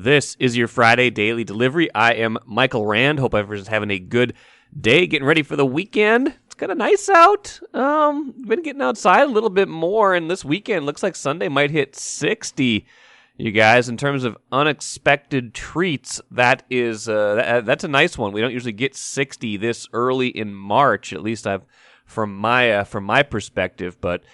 This is your Friday Daily Delivery. I am Michael Rand. Hope everyone's having a good day, getting ready for the weekend. It's kind of nice out. Been getting outside a little bit more, and this weekend looks like Sunday might hit 60. You guys, in terms of unexpected treats, that's a nice one. We don't usually get 60 this early in March, at least from my perspective. But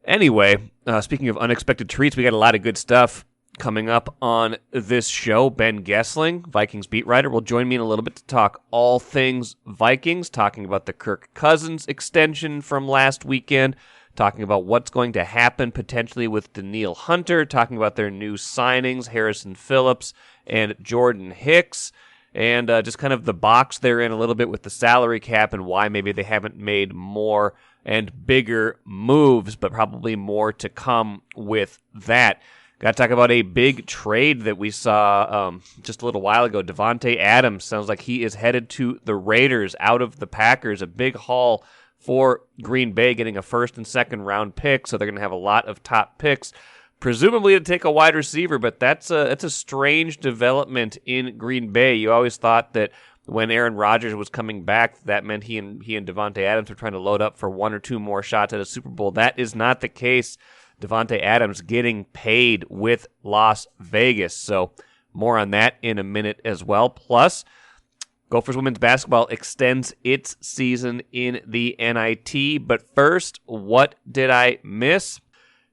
anyway, speaking of unexpected treats, we got a lot of good stuff coming up on this show. Ben Goessling, Vikings beat writer, will join me in a little bit to talk all things Vikings, talking about the Kirk Cousins extension from last weekend, talking about what's going to happen potentially with Danielle Hunter, talking about their new signings, Harrison Phillips and Jordan Hicks, and just kind of the box they're in a little bit with the salary cap and why maybe they haven't made more and bigger moves, but probably more to come with that. Got to talk about a big trade that we saw just a little while ago. Davante Adams sounds like he is headed to the Raiders out of the Packers. A big haul for Green Bay, getting a first and second round pick, so they're going to have a lot of top picks, presumably to take a wide receiver, but that's a strange development in Green Bay. You always thought that when Aaron Rodgers was coming back, that meant he and Davante Adams were trying to load up for one or two more shots at a Super Bowl. That is not the case. Davante Adams getting paid with Las Vegas. So more on that in a minute as well. Plus, Gophers women's basketball extends its season in the NIT. But first, what did I miss?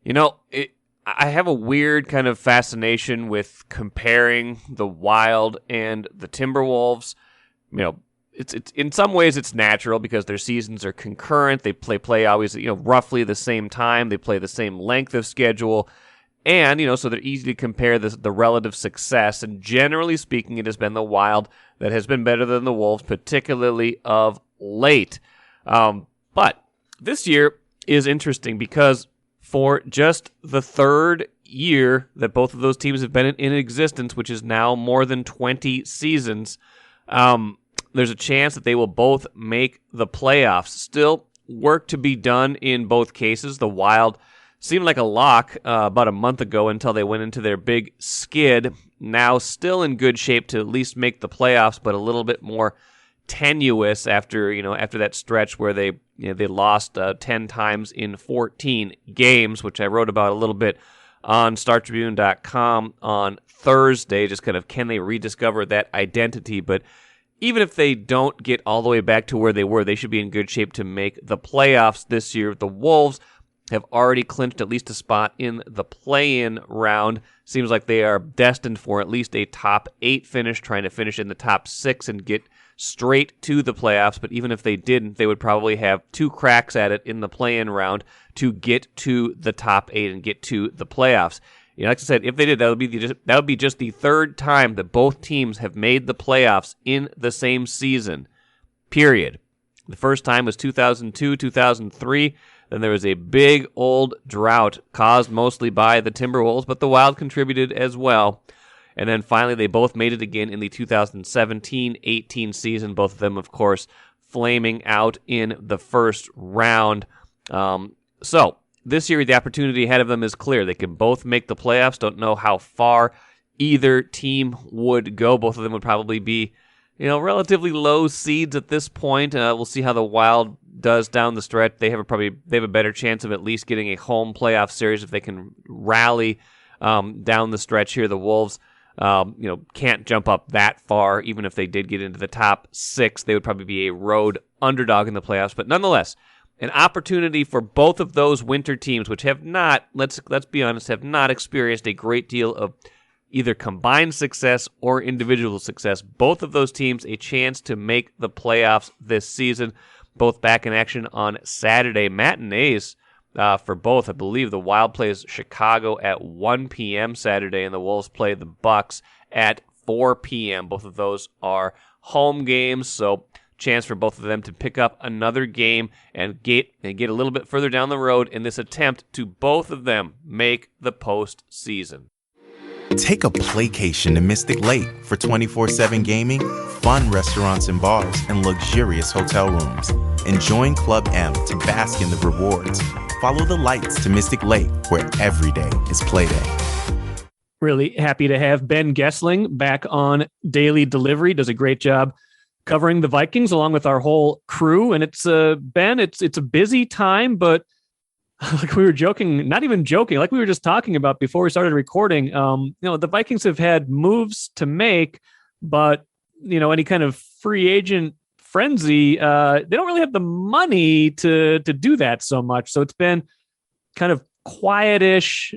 I have a weird kind of fascination with comparing the Wild and the Timberwolves. It's in some ways it's natural because their seasons are concurrent. They play always roughly the same time. They play the same length of schedule, and so they're easy to compare the relative success. And generally speaking, it has been the Wild that has been better than the Wolves, particularly of late. But this year is interesting because for just the third year that both of those teams have been in existence, which is now more than 20 seasons, there's a chance that they will both make the playoffs. Still work to be done in both cases. The Wild seemed like a lock about a month ago until they went into their big skid. Now still in good shape to at least make the playoffs, but a little bit more tenuous after that stretch where they lost 10 times in 14 games, which I wrote about a little bit on StarTribune.com on Thursday. Just kind of, can they rediscover that identity? But even if they don't get all the way back to where they were, they should be in good shape to make the playoffs this year. The Wolves have already clinched at least a spot in the play-in round. Seems like they are destined for at least a top 8 finish, trying to finish in the top 6 and get straight to the playoffs. But even if they didn't, they would probably have 2 cracks at it in the play-in round to get to the top 8 and get to the playoffs. Like I said, if they did, that would be just the third time that both teams have made the playoffs in the same season, period. The first time was 2002, 2003. Then there was a big old drought caused mostly by the Timberwolves, but the Wild contributed as well. And then finally, they both made it again in the 2017-18 season, both of them, of course, flaming out in the first round. So this year, the opportunity ahead of them is clear. They can both make the playoffs. Don't know how far either team would go. Both of them would probably be, relatively low seeds at this point. We'll see how the Wild does down the stretch. They have a better chance of at least getting a home playoff series if they can rally down the stretch here. The Wolves, can't jump up that far. Even if they did get into the top 6, they would probably be a road underdog in the playoffs. But nonetheless, an opportunity for both of those winter teams, which have not, let's be honest, have not experienced a great deal of either combined success or individual success. Both of those teams a chance to make the playoffs this season. Both back in action on Saturday. Matinees for both. I believe the Wild plays Chicago at 1 p.m. Saturday, and the Wolves play the Bucks at 4 p.m. Both of those are home games, so chance for both of them to pick up another game and get a little bit further down the road in this attempt to both of them make the postseason. Take a playcation to Mystic Lake for 24/7 gaming, fun restaurants and bars, and luxurious hotel rooms. And join Club M to bask in the rewards. Follow the lights to Mystic Lake, where every day is play day. Really happy to have Ben Goessling back on Daily Delivery. Does a great job covering the Vikings along with our whole crew. And it's Ben, it's a busy time, but like we were joking, not even joking, like we were just talking about before we started recording. The Vikings have had moves to make, but any kind of free agent frenzy, they don't really have the money to do that so much. So it's been kind of quietish,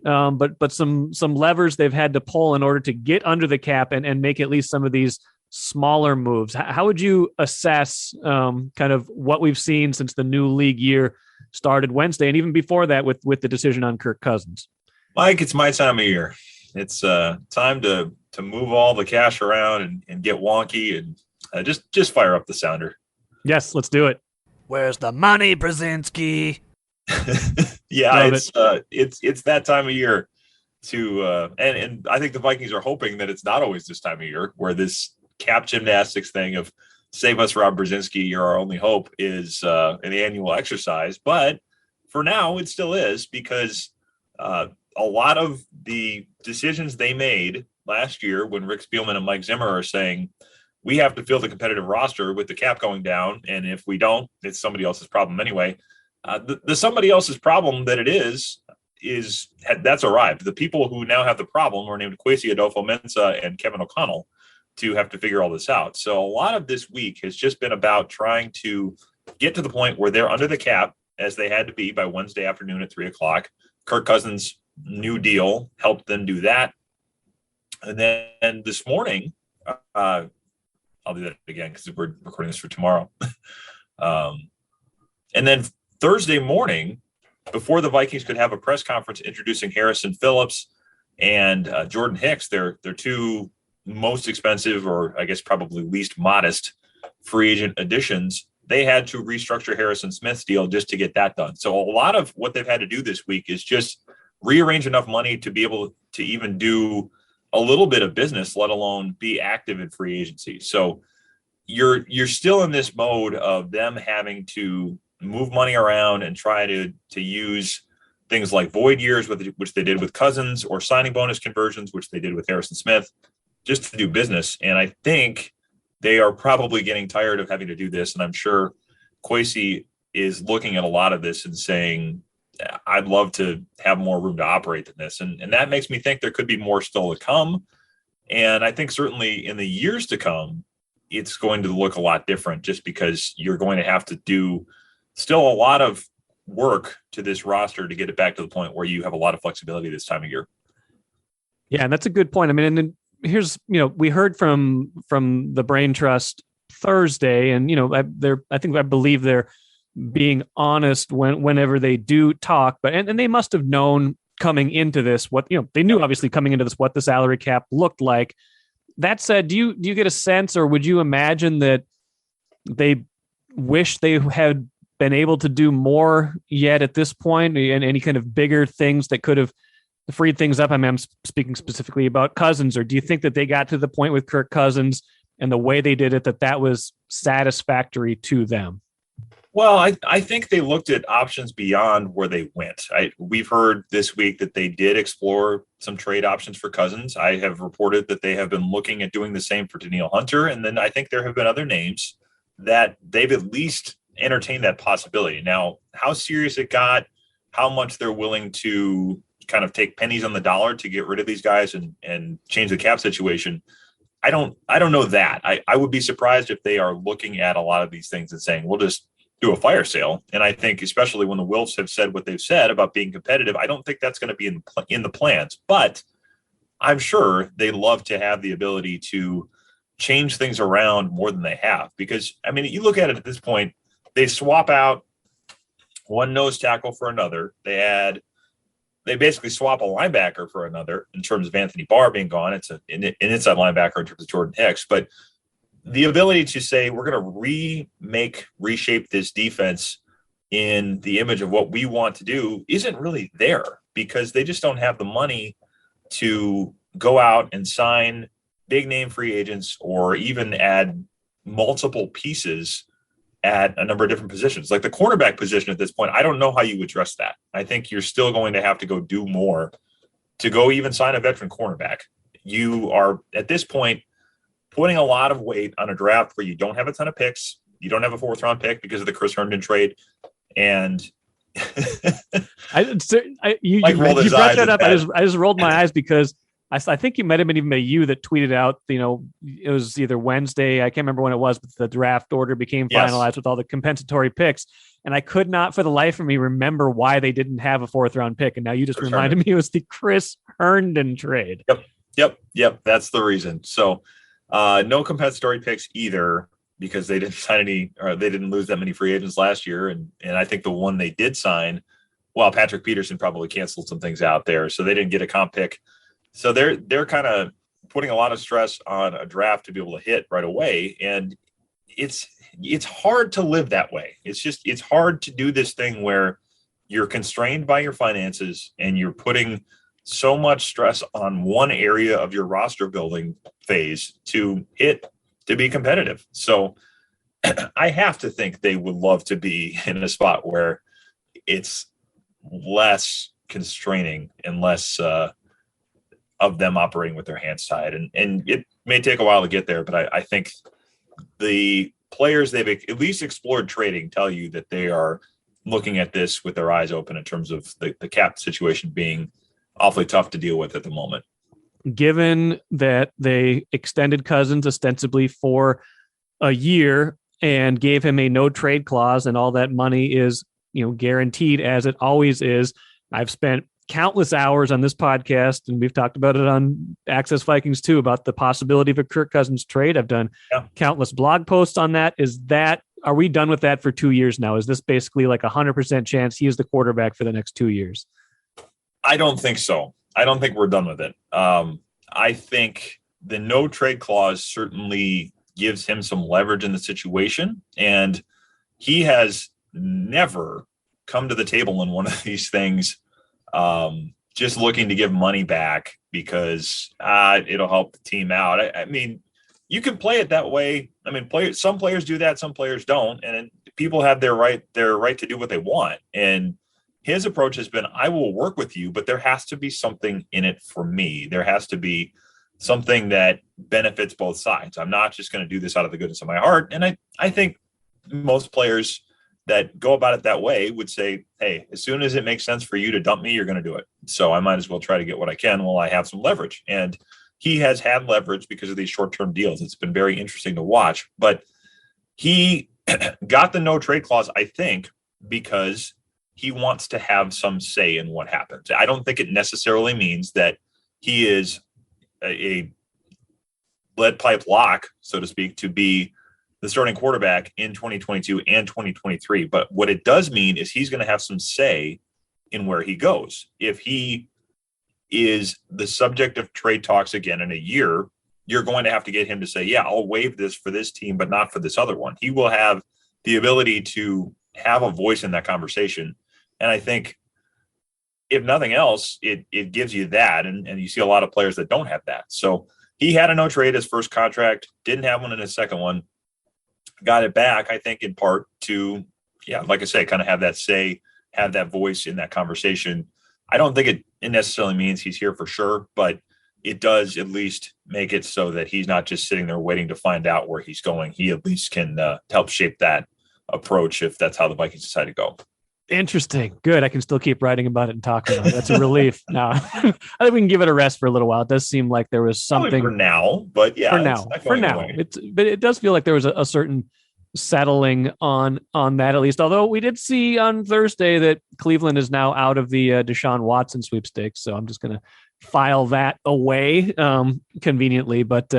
but some levers they've had to pull in order to get under the cap and make at least some of these smaller moves. How would you assess kind of what we've seen since the new league year started Wednesday, and even before that with the decision on Kirk Cousins? Mike, it's my time of year. It's time to move all the cash around and get wonky and just fire up the sounder. Yes, let's do it. Where's the money, Brzezinski? Yeah, it's that time of year to and I think the Vikings are hoping that it's not always this time of year where this cap gymnastics thing of save us, Rob Brzezinski, you're our only hope is an annual exercise. But for now, it still is because a lot of the decisions they made last year when Rick Spielman and Mike Zimmer are saying we have to fill the competitive roster with the cap going down, and if we don't, it's somebody else's problem anyway. The somebody else's problem that it is that's arrived. The people who now have the problem were named Kwesi Adolfo-Mensah and Kevin O'Connell to have to figure all this out. So a lot of this week has just been about trying to get to the point where they're under the cap as they had to be by Wednesday afternoon at 3:00. Kirk Cousins' new deal helped them do that. And then this morning, I'll do that again because we're recording this for tomorrow. And then Thursday morning, before the Vikings could have a press conference introducing Harrison Phillips and Jordan Hicks, their two most expensive, or I guess probably least modest free agent additions, they had to restructure Harrison Smith's deal just to get that done. So a lot of what they've had to do this week is just rearrange enough money to be able to even do a little bit of business, let alone be active in free agency. So you're still in this mode of them having to move money around and try to use things like void years, which they did with Cousins, or signing bonus conversions, which they did with Harrison Smith, just to do business. And I think they are probably getting tired of having to do this. And I'm sure Kwesi is looking at a lot of this and saying, I'd love to have more room to operate than this. And that makes me think there could be more still to come. And I think certainly in the years to come, it's going to look a lot different just because you're going to have to do still a lot of work to this roster to get it back to the point where you have a lot of flexibility this time of year. Yeah, and that's a good point. I mean, and then here's, we heard from the Brain Trust Thursday, and, I believe they're being honest whenever they do talk, but, and they must have known coming into this, they knew obviously coming into this, what the salary cap looked like. That said, do you get a sense, or would you imagine that they wish they had been able to do more yet at this point, and any kind of bigger things that could have freed things up? I mean, I'm speaking specifically about Cousins, or do you think that they got to the point with Kirk Cousins and the way they did it, that was satisfactory to them? Well, I think they looked at options beyond where they went. We've heard this week that they did explore some trade options for Cousins. I have reported that they have been looking at doing the same for Danielle Hunter. And then I think there have been other names that they've at least entertained that possibility. Now, how serious it got, how much they're willing to kind of take pennies on the dollar to get rid of these guys and change the cap situation, I don't know that. I would be surprised if they are looking at a lot of these things and saying, we'll just do a fire sale. And I think especially when the Wilfs have said what they've said about being competitive, I don't think that's going to be in the plans. But I'm sure they love to have the ability to change things around more than they have. Because, I mean, you look at it at this point, they swap out one nose tackle for another. They basically swap a linebacker for another in terms of Anthony Barr being gone. It's an inside linebacker in terms of Jordan Hicks. But the ability to say we're going to reshape this defense in the image of what we want to do isn't really there, because they just don't have the money to go out and sign big name free agents or even add multiple pieces at a number of different positions. Like the cornerback position at this point, I don't know how you address that. I think you're still going to have to go do more to go even sign a veteran cornerback. You are at this point putting a lot of weight on a draft where you don't have a ton of picks. You don't have a 4th round pick because of the Chris Herndon trade. And you brought that up. I just rolled my eyes because I think it might have been even you that tweeted out, it was either Wednesday, I can't remember when it was, but the draft order became finalized with all the compensatory picks. And I could not for the life of me remember why they didn't have a 4th round pick. And now you just reminded me it was the Chris Herndon trade. Yep. That's the reason. So no compensatory picks either, because they didn't sign any, or they didn't lose that many free agents last year. And I think the one they did sign, well, Patrick Peterson probably canceled some things out there, so they didn't get a comp pick. So they're kind of putting a lot of stress on a draft to be able to hit right away. And it's hard to live that way. It's hard to do this thing where you're constrained by your finances and you're putting so much stress on one area of your roster building phase to be competitive. So I have to think they would love to be in a spot where it's less constraining and less of them operating with their hands tied. And it may take a while to get there, but I think the players they've at least explored trading tell you that they are looking at this with their eyes open in terms of the cap situation being awfully tough to deal with at the moment. Given that they extended Cousins ostensibly for a year and gave him a no trade clause, and all that money is, guaranteed as it always is. I've spent countless hours on this podcast, and we've talked about it on Access Vikings too, about the possibility of a Kirk Cousins trade. I've done countless blog posts on that. Are we done with that for 2 years now? Is this basically like 100% chance he is the quarterback for the next 2 years? I don't think so. I don't think we're done with it. I think the no trade clause certainly gives him some leverage in the situation, and he has never come to the table in one of these things just looking to give money back because it'll help the team out. I mean, you can play it that way. I mean, some players do that, some players don't, and people have their right to do what they want. And his approach has been, I will work with you, but there has to be something in it for me. There has to be something that benefits both sides. I'm not just going to do this out of the goodness of my heart. And I think most players that go about it that way would say, hey, as soon as it makes sense for you to dump me, you're going to do it. So I might as well try to get what I can while I have some leverage. And he has had leverage because of these short-term deals. It's been very interesting to watch, but he got the no trade clause, I think, because he wants to have some say in what happens. I don't think it necessarily means that he is a lead pipe lock, so to speak, to be the starting quarterback in 2022 and 2023. But what it does mean is he's going to have some say in where he goes. If he is the subject of trade talks again in a year, you're going to have to get him to say, yeah, I'll waive this for this team, but not for this other one. He will have the ability to have a voice in that conversation. And I think if nothing else, it gives you that. And you see a lot of players that don't have that. So he had a no trade his first contract, didn't have one in his second one, got it back, I think, in part to, like I say, kind of have that say, have that voice in that conversation. I don't think it necessarily means he's here for sure, but it does at least make it so that he's not just sitting there waiting to find out where he's going. He at least can help shape that approach if that's how the Vikings decide to go. Interesting. Good. I can still keep writing about it and talking about it. That's a relief. Now, I think we can give it a rest for a little while. It does seem like there was something for now, but yeah, for now. But it does feel like there was a certain settling on that at least. Although we did see on Thursday that Cleveland is now out of the Deshaun Watson sweepstakes. So I'm just going to file that away conveniently. But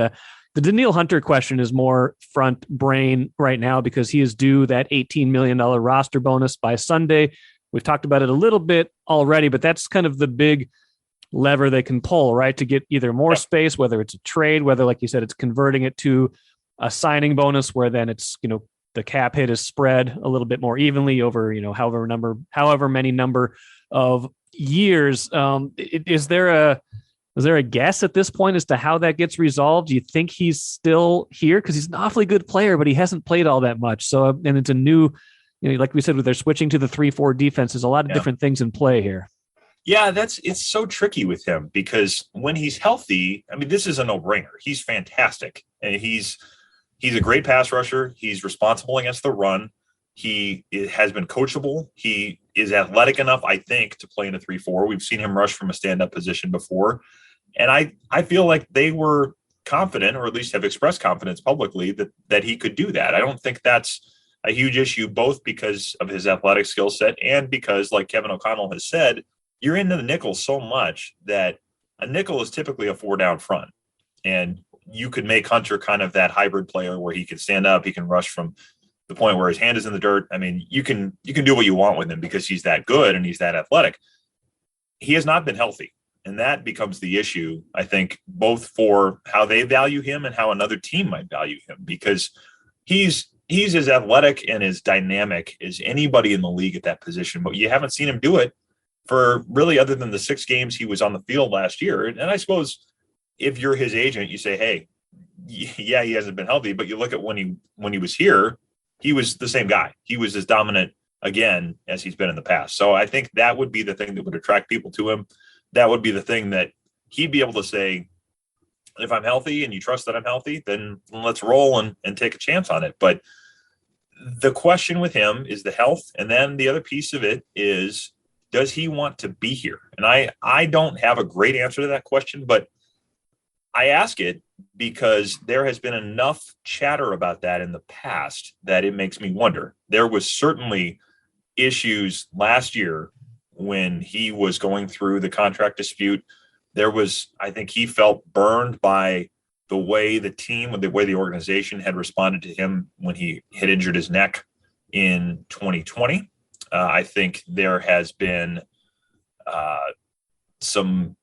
the Danielle Hunter question is more front brain right now because he is due that $18 million roster bonus by Sunday. We've talked about it a little bit already, but that's kind of the big lever they can pull, right? To get either more space, whether it's a trade, whether, like you said, it's converting it to a signing bonus where then it's, the cap hit is spread a little bit more evenly over, however many number of years. Is there a guess at this point as to how that gets resolved? Do you think he's still here? Because he's an awfully good player, but he hasn't played all that much. So, and it's a new, like we said, they're switching to the 3-4 defense. There's a lot of different things in play here. Yeah, it's so tricky with him because when he's healthy, I mean, this is a no-brainer. He's fantastic. And he's a great pass rusher. He's responsible against the run. He has been coachable. He is athletic enough, I think, to play in a 3-4. We've seen him rush from a stand-up position before. And I feel like they were confident, or at least have expressed confidence publicly, that he could do that. I don't think that's a huge issue, both because of his athletic skill set and because, like Kevin O'Connell has said, you're into the nickel so much that a nickel is typically a 4-down front. And you could make Hunter kind of that hybrid player where he can stand up, he can rush from the point where his hand is in the dirt. I mean, you can do what you want with him because he's that good and he's that athletic. He has not been healthy. And that becomes the issue, I think, both for how they value him and how another team might value him, because he's as athletic and as dynamic as anybody in the league at that position, but you haven't seen him do it for really other than the 6 games he was on the field last year. And I suppose if you're his agent, you say, hey, yeah, he hasn't been healthy, but you look at when he was here, he was the same guy. He was as dominant again as he's been in the past. So I think that would be the thing that would attract people to him. That would be the thing that he'd be able to say, if I'm healthy and you trust that I'm healthy, then let's roll and take a chance on it. But the question with him is the health. And then the other piece of it is, does he want to be here? And I don't have a great answer to that question, but I ask it because there has been enough chatter about that in the past that it makes me wonder. There was certainly issues last year when he was going through the contract dispute. There was, I think he felt burned by the way the team, the way the organization had responded to him when he had injured his neck in 2020. I think there has been some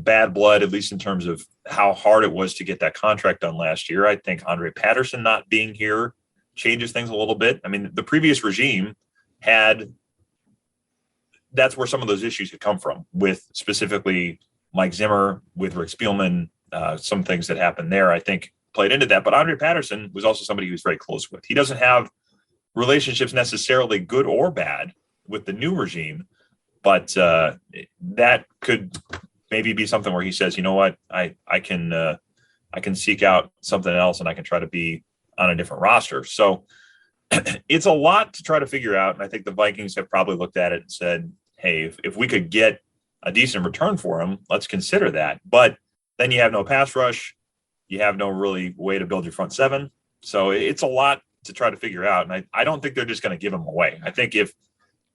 bad blood, at least in terms of how hard it was to get that contract done last year. I think Andre Patterson not being here changes things a little bit. I mean, the previous regime that's where some of those issues had come from, with specifically Mike Zimmer, with Rick Spielman, some things that happened there, I think played into that. But Andre Patterson was also somebody he was very close with. He doesn't have relationships necessarily good or bad with the new regime, but that could maybe be something where he says, you know what, I can seek out something else and I can try to be on a different roster. So it's a lot to try to figure out. And I think the Vikings have probably looked at it and said, hey, if we could get a decent return for him, let's consider that. But then you have no pass rush. You have no really way to build your front seven. So it's a lot to try to figure out. And I don't think they're just going to give him away. I think if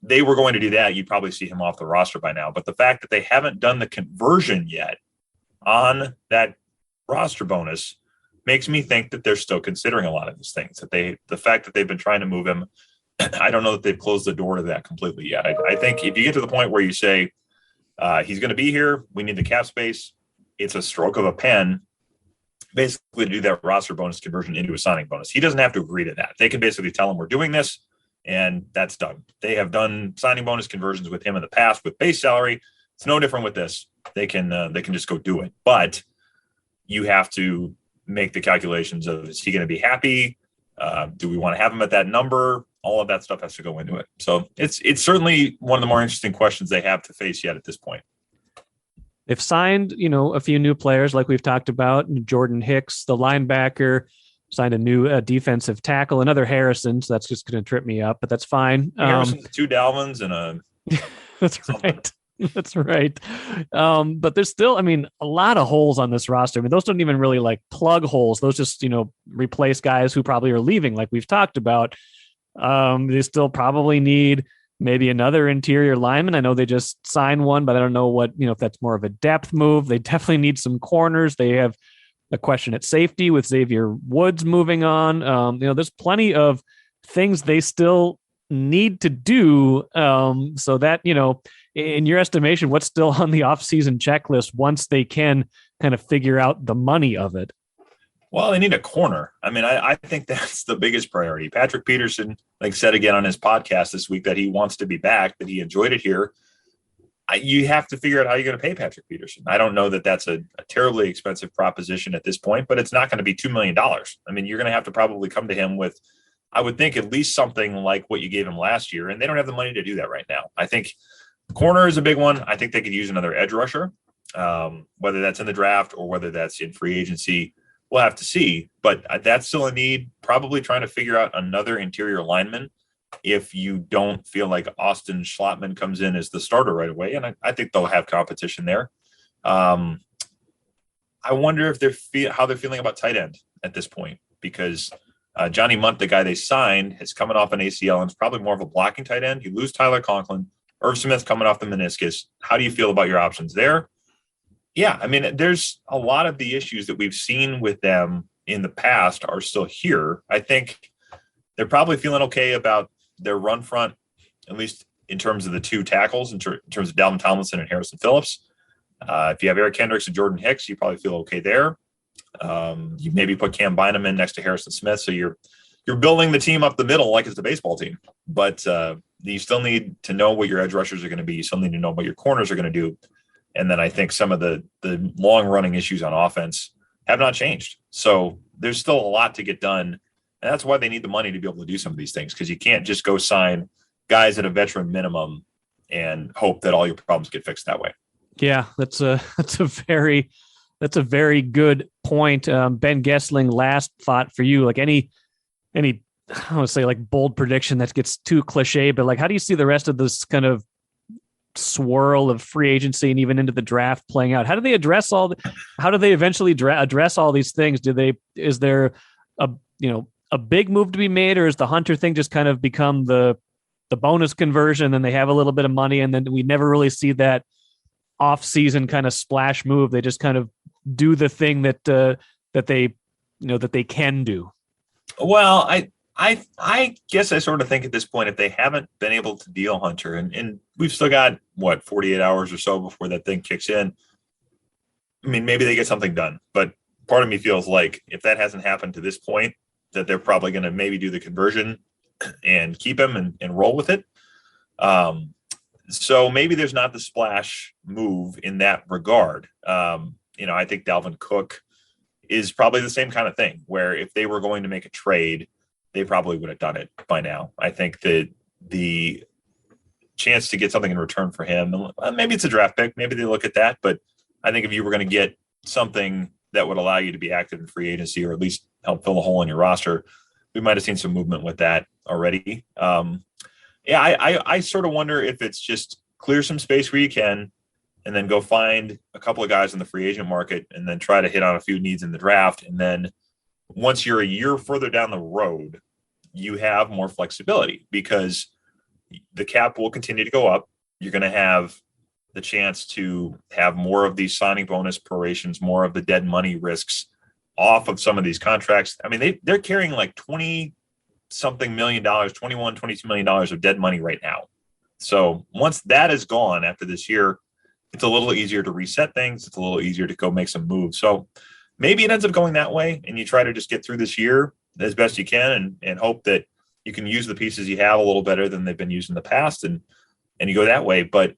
they were going to do that, you'd probably see him off the roster by now. But the fact that they haven't done the conversion yet on that roster bonus makes me think that they're still considering a lot of these things. The fact that they've been trying to move him, I don't know that they've closed the door to that completely yet. I think if you get to the point where you say he's going to be here, we need the cap space, it's a stroke of a pen basically to do that roster bonus conversion into a signing bonus. He doesn't have to agree to that. They can basically tell him we're doing this, and that's done. They have done signing bonus conversions with him in the past with base salary. It's no different with this. They can just go do it. But you have to make the calculations of, is he going to be happy? Do we want to have him at that number? All of that stuff has to go into it. So it's certainly one of the more interesting questions they have to face yet at this point. They've signed, a few new players like we've talked about. Jordan Hicks, the linebacker, signed a new defensive tackle, another Harrison. So that's just going to trip me up, but that's fine. Harrison's 2 Dalvins and a that's something. Right. That's right. But there's still, a lot of holes on this roster. Those don't even really like plug holes. Those just, replace guys who probably are leaving, like we've talked about. They still probably need maybe another interior lineman. I know they just signed one, but I don't know what, if that's more of a depth move. They definitely need some corners. They have a question at safety with Xavier Woods moving on. There's plenty of things they still need to do. So that, in your estimation, what's still on the offseason checklist once they can kind of figure out the money of it? Well, they need a corner. I think that's the biggest priority. Patrick Peterson, said again on his podcast this week that he wants to be back, that he enjoyed it here. You have to figure out how you're going to pay Patrick Peterson. I don't know that that's a terribly expensive proposition at this point, but it's not going to be $2 million. You're going to have to probably come to him with, I would think, at least something like what you gave him last year, and they don't have the money to do that right now. I think Corner is a big one. I think they could use another edge rusher, whether that's in the draft or whether that's in free agency. We'll have to see. But that's still a need, probably trying to figure out another interior lineman if you don't feel like Austin Schlottman comes in as the starter right away. And I think they'll have competition there. I wonder if how they're feeling about tight end at this point, because Johnny Munt, the guy they signed, is coming off an ACL and is probably more of a blocking tight end. You lose Tyler Conklin. Irv Smith coming off the meniscus. How do you feel about your options there? Yeah, I mean, there's a lot of the issues that we've seen with them in the past are still here. I think they're probably feeling okay about their run front, at least in terms of the two tackles, in terms of Dalvin Tomlinson and Harrison Phillips. If you have Eric Kendricks and Jordan Hicks, you probably feel okay there. You maybe put Cam Bynum in next to Harrison Smith, so you're building the team up the middle like it's the baseball team. But you still need to know what your edge rushers are going to be. You still need to know what your corners are going to do. And then I think some of the long-running issues on offense have not changed. So there's still a lot to get done. And that's why they need the money to be able to do some of these things, because you can't just go sign guys at a veteran minimum and hope that all your problems get fixed that way. Yeah, that's a very good point. Ben Goessling, last thought for you, like any I want to say like bold prediction that gets too cliche, but like, how do you see the rest of this kind of swirl of free agency and even into the draft playing out? How do they address how do they eventually address all these things? Is there a big move to be made, or is the Hunter thing just kind of become the bonus conversion, and they have a little bit of money and then we never really see that off season kind of splash move? They just kind of do the thing that they can do. Well, I guess I sort of think at this point, if they haven't been able to deal Hunter, and we've still got 48 hours or so before that thing kicks in. I mean, maybe they get something done, but part of me feels like if that hasn't happened to this point, that they're probably going to maybe do the conversion and keep him and roll with it. So maybe there's not the splash move in that regard. I think Dalvin Cook is probably the same kind of thing, where if they were going to make a trade, they probably would have done it by now. I think that the chance to get something in return for him, maybe it's a draft pick, maybe they look at that, but I think if you were going to get something that would allow you to be active in free agency, or at least help fill a hole in your roster, we might have seen some movement with that already. I sort of wonder if it's just clear some space where you can, and then go find a couple of guys in the free agent market, and then try to hit on a few needs in the draft. And then once you're a year further down the road, you have more flexibility, because the cap will continue to go up. You're going to have the chance to have more of these signing bonus prorations, more of the dead money risks off of some of these contracts. I mean, they're carrying like 20 something million dollars, $22 million of dead money right now. So once that is gone after this year, it's a little easier to reset things. It's a little easier to go make some moves. So maybe it ends up going that way, and you try to just get through this year as best you can, and hope that you can use the pieces you have a little better than they've been used in the past, and you go that way. But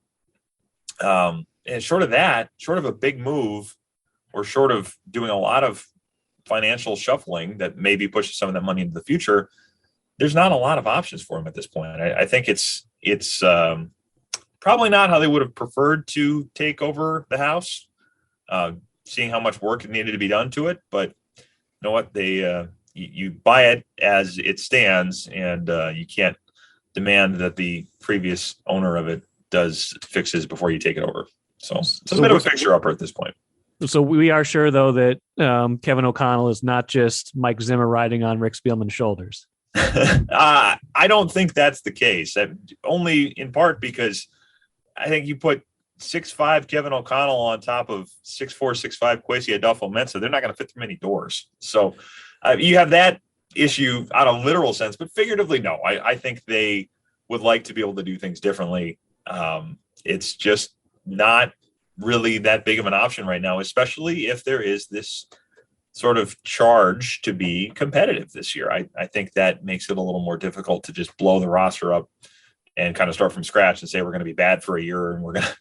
and short of a big move, or short of doing a lot of financial shuffling that maybe pushes some of that money into the future, there's not a lot of options for him at this point. I think it's probably not how they would have preferred to take over the house, seeing how much work needed to be done to it. But you know what? You buy it as it stands, and you can't demand that the previous owner of it does fixes before you take it over. So it's a bit of a fixture-upper at this point. So we are sure, though, that Kevin O'Connell is not just Mike Zimmer riding on Rick Spielman's shoulders. I don't think that's the case. Only in part because I think you put 6'5" Kevin O'Connell on top of 6'4", 6'5" Kwesi Adolfo-Mensah, they're not going to fit through many doors. So you have that issue on a literal sense, but figuratively, no. I think they would like to be able to do things differently. It's just not really that big of an option right now, especially if there is this sort of charge to be competitive this year. I think that makes it a little more difficult to just blow the roster up and kind of start from scratch and say we're going to be bad for a year, and we're going to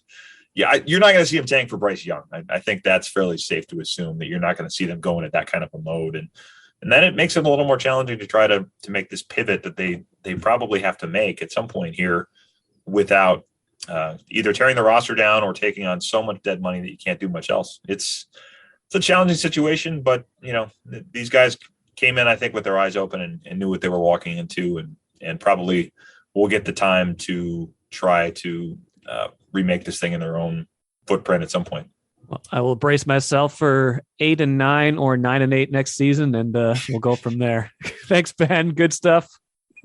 you're not going to see them tank for Bryce Young. I think that's fairly safe to assume that you're not going to see them going at that kind of a mode. And then it makes it a little more challenging to try to make this pivot that they probably have to make at some point here without either tearing the roster down or taking on so much dead money that you can't do much else. It's a challenging situation, but these guys came in, I think, with their eyes open and knew what they were walking into, and probably will get the time to try to remake this thing in their own footprint at some point. Well, I will brace myself for 8-9 or 9-8 next season, and we'll go from there. Thanks, Ben. Good stuff.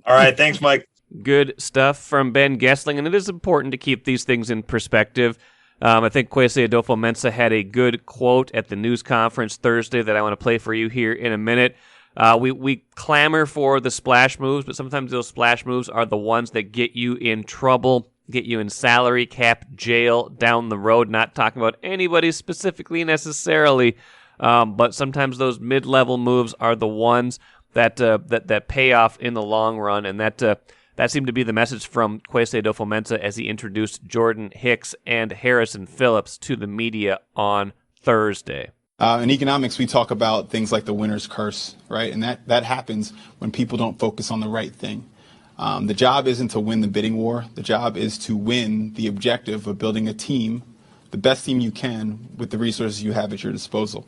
All right. Thanks, Mike. Good stuff from Ben Goessling, and it is important to keep these things in perspective. I think Kwesi Adolfo-Mensah had a good quote at the news conference Thursday that I want to play for you here in a minute. We clamor for the splash moves, but sometimes those splash moves are the ones that get you in trouble, get you in salary cap jail down the road. Not talking about anybody specifically necessarily, but sometimes those mid-level moves are the ones that pay off in the long run, and that seemed to be the message from Kwesi Adolfo-Mensah as he introduced Jordan Hicks and Harrison Phillips to the media on Thursday. In economics, we talk about things like the winner's curse, right? And that happens when people don't focus on the right thing. The job isn't to win the bidding war. The job is to win the objective of building a team, the best team you can, with the resources you have at your disposal.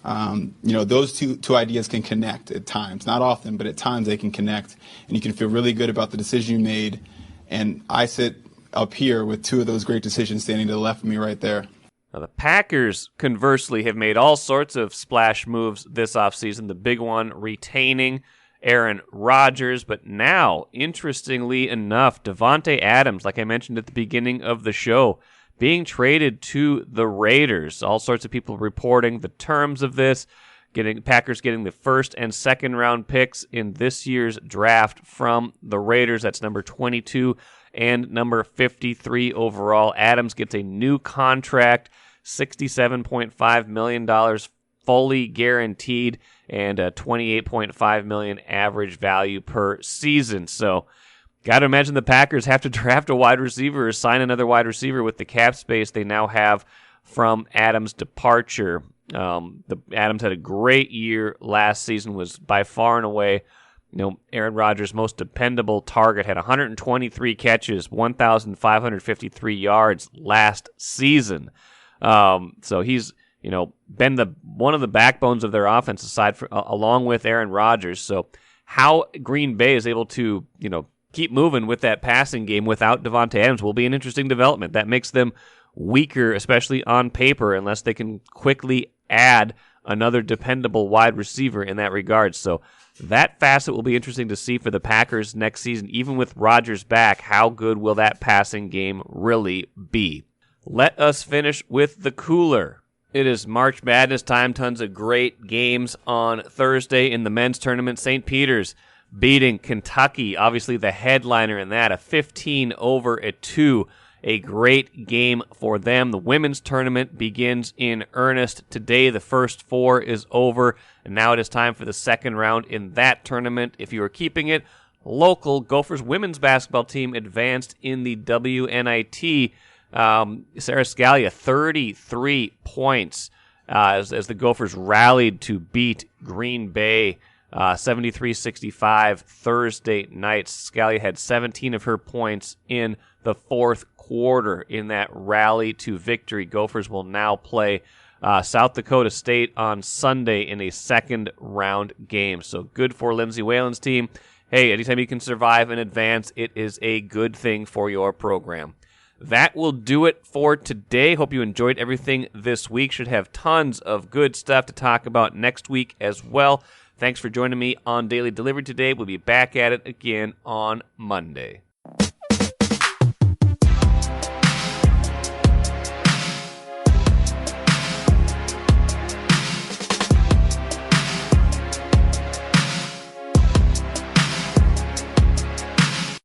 Those two ideas can connect at times, not often, but at times they can connect, and you can feel really good about the decision you made. And I sit up here with two of those great decisions standing to the left of me right there. Now, the Packers, conversely, have made all sorts of splash moves this offseason. The big one, retaining Aaron Rodgers. But now, interestingly enough, Davante Adams, like I mentioned at the beginning of the show, being traded to the Raiders. All sorts of people reporting the terms of this. Packers getting the first and second round picks in this year's draft from the Raiders. That's number 22 and number 53 overall. Adams gets a new contract, $67.5 million fully guaranteed, and a $28.5 million average value per season. So, got to imagine the Packers have to draft a wide receiver or sign another wide receiver with the cap space they now have from Adams' departure. Adams had a great year last season, was by far and away Aaron Rodgers' most dependable target, had 123 catches, 1,553 yards last season. So he's been one of the backbones of their offense along with Aaron Rodgers. So how Green Bay is able to keep moving with that passing game without Davante Adams will be an interesting development. That makes them weaker, especially on paper, unless they can quickly add another dependable wide receiver in that regard. So that facet will be interesting to see for the Packers next season. Even with Rodgers back, how good will that passing game really be? Let us finish with the cooler. It is March Madness time. Tons of great games on Thursday in the men's tournament. St. Peter's beating Kentucky, obviously the headliner in that, a 15-2. A great game for them. The women's tournament begins in earnest today. The first four is over, and now it is time for the second round in that tournament. If you are keeping it local, Gophers women's basketball team advanced in the WNIT. Sarah Scalia, 33 points as the Gophers rallied to beat Green Bay 73-65 Thursday night. Scalia had 17 of her points in the fourth quarter in that rally to victory. Gophers will now play South Dakota State on Sunday in a second round game. So good for Lindsay Whalen's team. Hey, anytime you can survive in advance, it is a good thing for your program. That will do it for today. Hope you enjoyed everything this week. Should have tons of good stuff to talk about next week as well. Thanks for joining me on Daily Delivery today. We'll be back at it again on Monday.